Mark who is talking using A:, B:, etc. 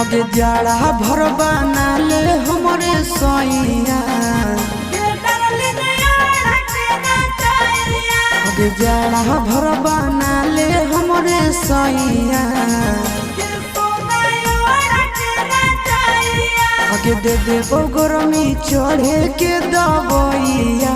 A: आगे जाड़ा भर बना ले हमरे सैया, आगे जाड़ा भर बना ले हमरे सैया, आगे दे दे गरमी चढ़े के दबैया।